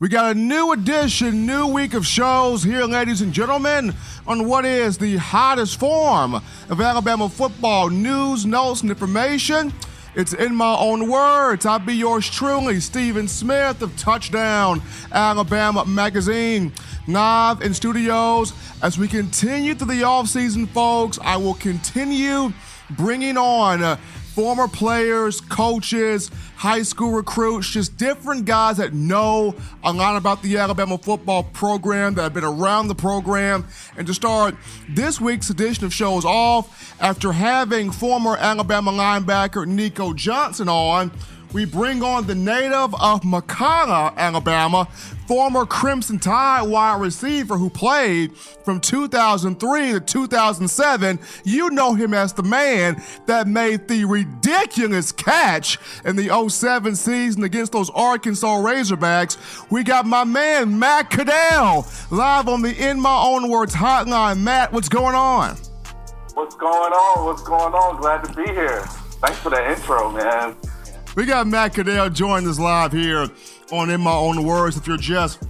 We got a new edition, new week of shows here, ladies and gentlemen, on what is the hottest form of Alabama football news, notes, and information. It's In My Own Words. I'll be yours truly, Stephen Smith of Touchdown Alabama Magazine. Live in studios as we continue through the offseason, folks. I will continue bringing on former players, coaches, high school recruits, just different guys that know a lot about the Alabama football program, that have been around the program. And to start this week's edition of shows off, after having former Alabama linebacker Nico Johnson on, we bring on the native of McCalla, Alabama, former Crimson Tide wide receiver who played from 2003 to 2007. You know him as the man that made the ridiculous catch in the 2007 season against those Arkansas Razorbacks. We got my man, Matt Caddell, live on the In My Own Words hotline. Matt, what's going on? What's going on? What's going on? Glad to be here. Thanks for that intro, man. We got Matt Caddell joining us live here on In My Own Words. If you're just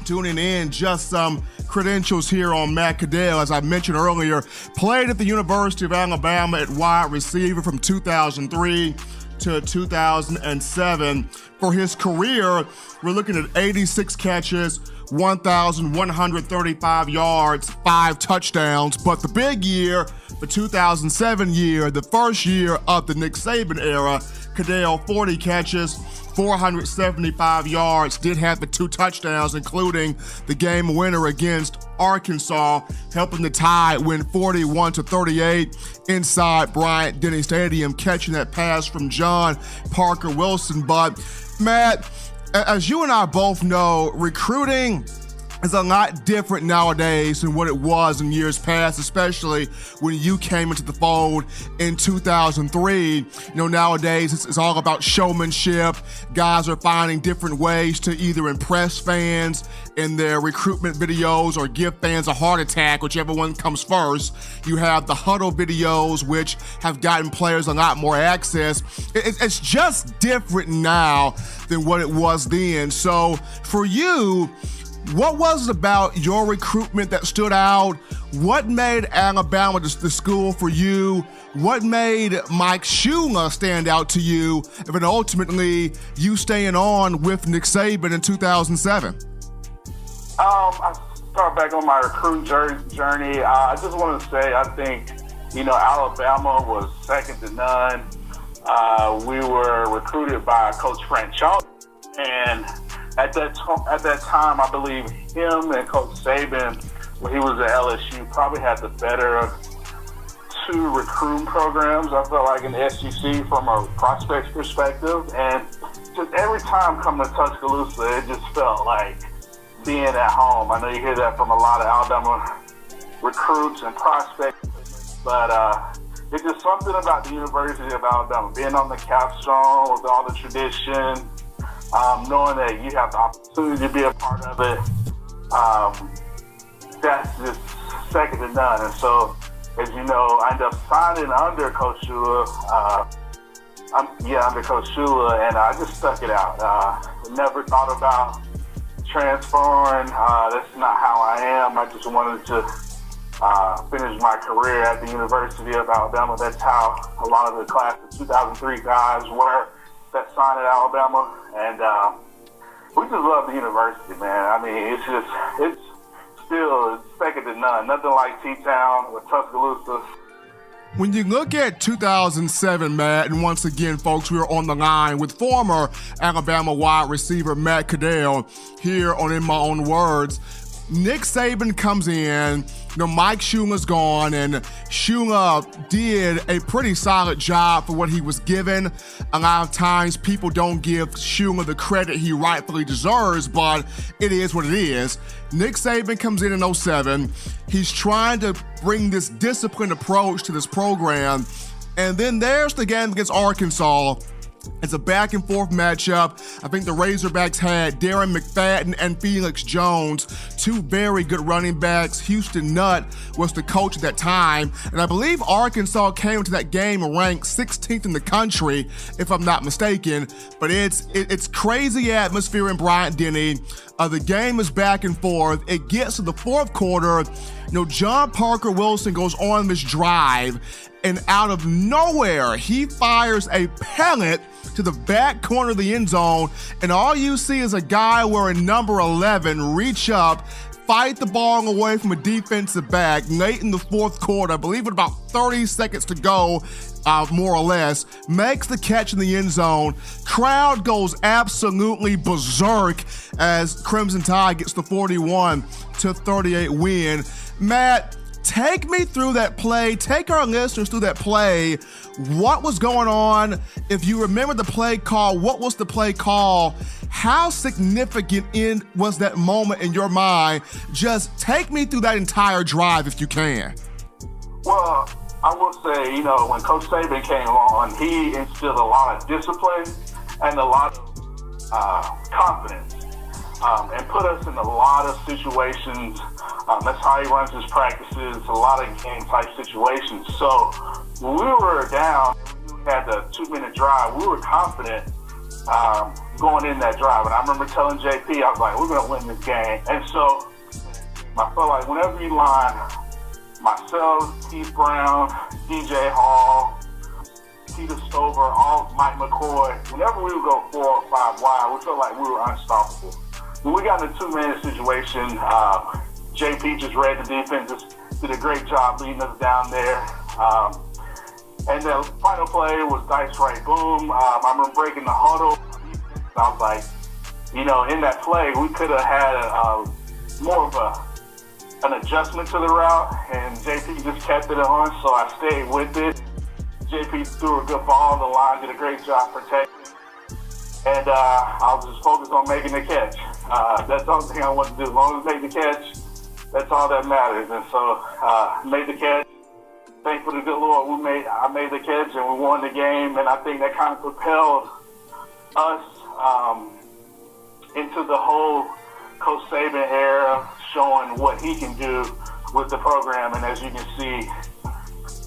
tuning in, just some credentials here on Matt Caddell. As I mentioned earlier, played at the University of Alabama at wide receiver from 2003 to 2007. For his career, we're looking at 86 catches, 1,135 yards, 5 touchdowns. But the big year, the 2007 year, the first year of the Nick Saban era, Caddell, 40 catches, 475 yards, did have the 2 touchdowns, including the game winner against Arkansas, helping the Tide win 41-38 inside Bryant-Denny Stadium, catching that pass from John Parker Wilson. But Matt, as you and I both know, recruiting is a lot different nowadays than what it was in years past, especially when you came into the fold in 2003. You know, nowadays it's all about showmanship. Guys are finding different ways to either impress fans in their recruitment videos or give fans a heart attack, whichever one comes first. You have the huddle videos, which have gotten players a lot more access. It's just different now than what it was then. So for you, what was it about your recruitment that stood out? What made Alabama the school for you? What made Mike Shula stand out to you? And then ultimately, you staying on with Nick Saban in 2007? I start back on my recruiting journey. I just want to say, I think, Alabama was second to none. We were recruited by Coach Frank Chalk, and at that time, I believe him and Coach Saban, when he was at LSU, probably had the better of 2 recruiting programs, I felt like, in the SEC from a prospects perspective. And just every time coming to Tuscaloosa, it just felt like being at home. I know you hear that from a lot of Alabama recruits and prospects, but it's just something about the University of Alabama, being on the capstone with all the tradition, knowing that you have the opportunity to be a part of it, that's just second to none. And so, as you know, I ended up signing under Coach Shula, under Coach Shula, and I just stuck it out. Never thought about transferring. That's not how I am. I just wanted to finish my career at the University of Alabama. That's how a lot of the class of 2003 guys were that signed at Alabama, and we just love the university, man. I mean, it's still second to none. Nothing like T-Town with Tuscaloosa. When you look at 2007, Matt, and once again, folks, we are on the line with former Alabama wide receiver Matt Caddell here on In My Own Words. Nick Saban comes in, Mike Shula's gone, and Shula did a pretty solid job for what he was given. A lot of times people don't give Shula the credit he rightfully deserves, but it is what it is. Nick Saban comes in 2007. He's trying to bring this disciplined approach to this program, and then there's the game against Arkansas It's a back-and-forth matchup. I think the Razorbacks had Darren McFadden and Felix Jones, two very good running backs. Houston Nutt was the coach at that time, and I believe Arkansas came to that game ranked 16th in the country, if I'm not mistaken. But it's crazy atmosphere in Bryant-Denny. The game is back and forth. It gets to the fourth quarter. John Parker Wilson goes on this drive, and out of nowhere, he fires a pellet to the back corner of the end zone, and all you see is a guy wearing number 11 reach up, fight the ball away from a defensive back late in the fourth quarter, I believe with about 30 seconds to go, more or less, makes the catch in the end zone. Crowd goes absolutely berserk as Crimson Tide gets the 41-38 win. Matt, take me through that play. Take our listeners through that play. What was going on? If you remember the play call, what was the play call? How significant was that moment in your mind? Just take me through that entire drive if you can. Well, I will say, when Coach Saban came on, he instilled a lot of discipline and a lot of confidence, and put us in a lot of situations. That's how he runs his practices, a lot of game-type situations. So when we were down, we had the 2-minute drive, we were confident going in that drive. And I remember telling JP, I was like, we're going to win this game. And so I felt like whenever you line myself, Keith Brown, DJ Hall, Peter Stover, all Mike McCoy, whenever we would go 4 or 5 wide, we felt like we were unstoppable. When we got in a 2-minute situation, JP just read the defense, just did a great job leading us down there. And the final play was dice right boom. I remember breaking the huddle. I was like, in that play, we could have had more of an adjustment to the route, and JP just kept it on, so I stayed with it. JP threw a good ball on the line, did a great job protecting. And I was just focused on making the catch. That's the only thing I wanted to do. As long as I make the catch, that's all that matters. And so made the catch. Thankful to the good Lord, I made the catch and we won the game. And I think that kind of propelled us into the whole Coach Saban era, showing what he can do with the program. And as you can see,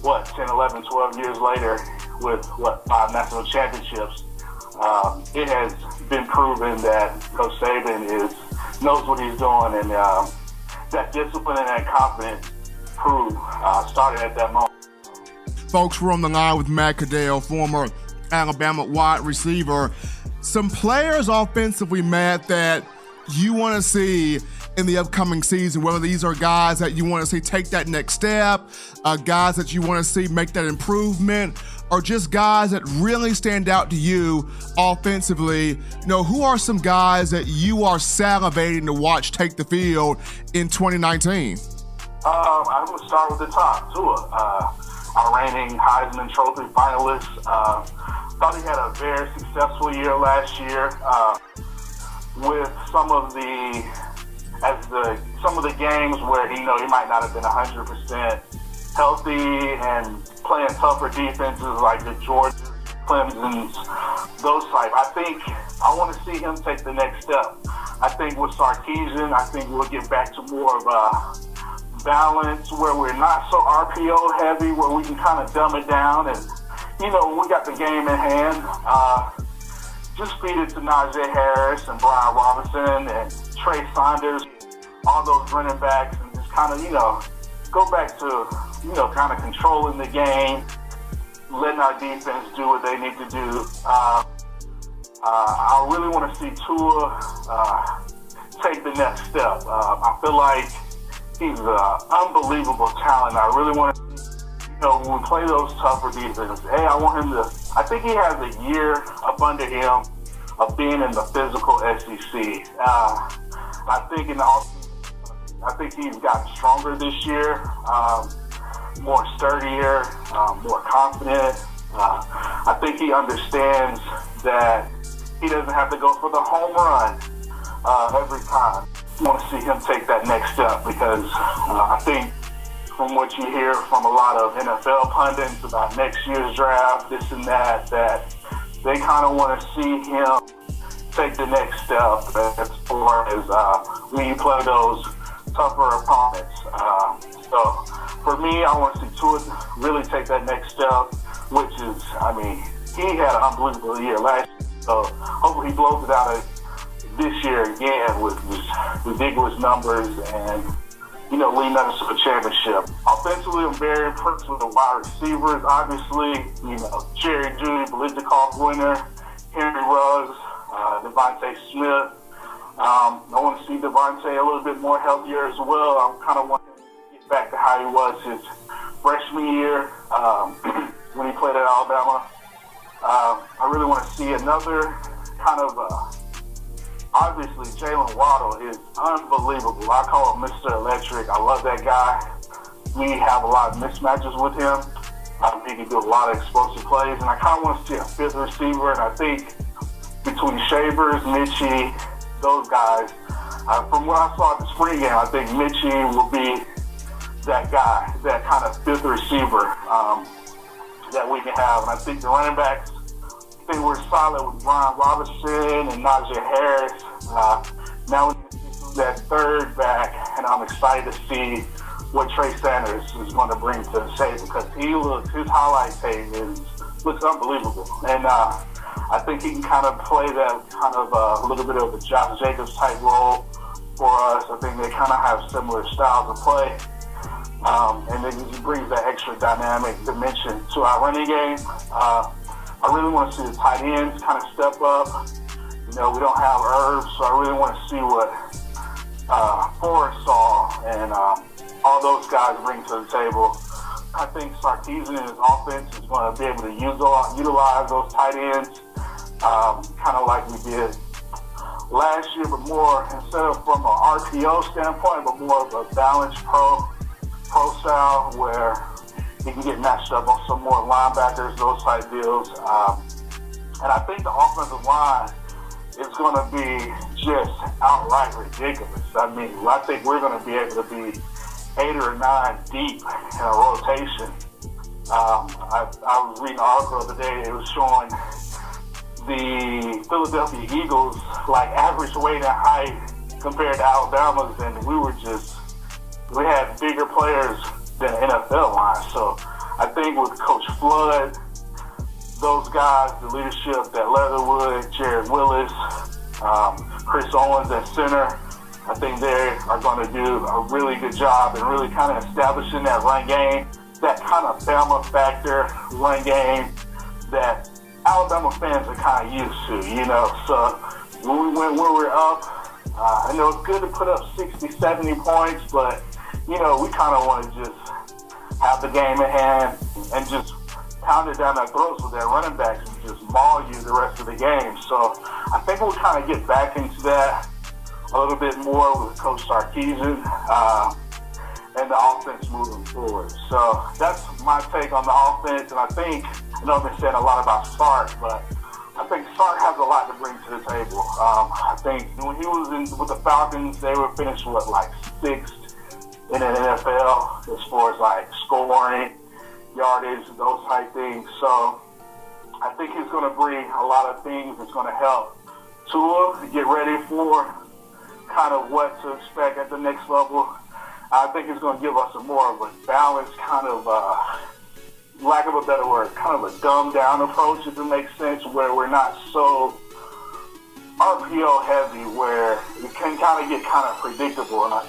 10, 11, 12 years later, with 5 national championships, it has been proven that Coach Saban knows what he's doing, and that discipline and that confidence started at that moment. Folks, we're on the line with Matt Caddell, former Alabama wide receiver. Some players offensively, Matt, that you want to see in the upcoming season, whether these are guys that you want to see take that next step, guys that you want to see make that improvement, or just guys that really stand out to you offensively. Who are some guys that you are salivating to watch take the field in 2019? I would start with the top, Tua. Our reigning Heisman Trophy finalist. Thought he had a very successful year last year with some of the games where he might not have been 100% healthy and playing tougher defenses like the Georgia, Clemson's, those type. I want to see him take the next step. I think with Sarkisian, I think we'll get back to more of a balance where we're not so RPO heavy, where we can kind of dumb it down. And, when we got the game in hand, just feed it to Najee Harris and Brian Robinson and Trey Saunders, all those running backs, and just kind of, go back to, kind of controlling the game, letting our defense do what they need to do. I really want to see Tua take the next step. I feel like he's an unbelievable talent. I really want to see, when we play those tougher defenses, I think he has a year up under him of being in the physical SEC. I think he's gotten stronger this year, more sturdier, more confident. I think he understands that he doesn't have to go for the home run every time. I want to see him take that next step because I think from what you hear from a lot of NFL pundits about next year's draft, this and that they kind of want to see him take the next step as far as when you play those tougher opponents. So for me, I want to see Tua really take that next step, which is, I mean, he had an unbelievable year last year. So hopefully he blows it out this year again with just ridiculous numbers and, you know, leading us to a championship. Offensively, I'm very impressed with the wide receivers. Obviously, you know, Jerry Jeudy, Biletnikoff winner, Henry Ruggs, Devontae Smith. I want to see Devontae a little bit more healthier as well. I kind of want him to get back to how he was his freshman year when he played at Alabama. I really want to see another kind of, obviously Jalen Waddle is unbelievable. I call him Mr. Electric. I love that guy. We have a lot of mismatches with him. He can do a lot of explosive plays, and I kind of want to see a fifth receiver, and I think between Shavers, Mitchie, those guys, from what I saw at the spring game, I think Mitchie will be that guy, that kind of fifth receiver that we can have. And I think the running backs, I think we're solid with Brian Robinson and Najee Harris. Now we need to see that third back, and I'm excited to see what Trey Sanders is going to bring to the table, because his highlight tape looks unbelievable. And I think he can kind of play that kind of a little bit of a Josh Jacobs type role for us. I think they kind of have similar styles of play. And then he brings that extra dynamic dimension to our running game. I really want to see the tight ends kind of step up. You know, we don't have Irv, so I really want to see what Forrest saw and all those guys bring to the table. I think Sarkisian and his offense is going to be able to utilize those tight ends kind of like we did last year, but more, instead of from an RPO standpoint, but more of a balanced pro style where he can get matched up on some more linebackers, those type deals. And I think the offensive line is going to be just outright ridiculous. I mean, I think we're going to be able to be 8 or 9 deep in a rotation. I was reading an article the other day. It was showing the Philadelphia Eagles like average weight and height compared to Alabama's, and we had bigger players than NFL line. So I think with Coach Flood, those guys, the leadership, that Leatherwood, Jared Willis, Chris Owens at center, I think they are going to do a really good job and really kind of establishing that run game, that kind of Bama factor run game that Alabama fans are kind of used to, you know. So when we're up, I know it's good to put up 60, 70 points, but, you know, we kind of want to just have the game in hand and just pound it down our throats with their running backs and just maul you the rest of the game. So I think we'll kind of get back into that a little bit more with Coach Sarkisian and the offense moving forward. So that's my take on the offense, and I think, I know I've been saying a lot about Sark, but I think Sark has a lot to bring to the table. I think when he was with the Falcons, they were finished with like 6th in the NFL as far as like scoring, yardage, those type things. So I think he's going to bring a lot of things that's going to help Tua get ready for kind of what to expect at the next level. I think it's going to give us a more of a balanced kind of, lack of a better word, kind of a dumbed down approach, if it makes sense, where we're not so RPO heavy, where it can kind of get kind of predictable. And I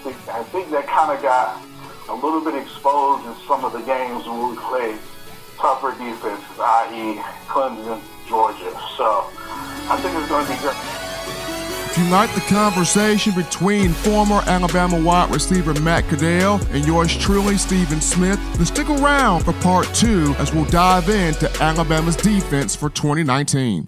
think that kind of got a little bit exposed in some of the games when we played tougher defenses, i.e. Clemson, Georgia. So I think it's going to be good. If you like the conversation between former Alabama wide receiver Matt Caddell and yours truly, Stephen Smith, then stick around for part 2 as we'll dive into Alabama's defense for 2019.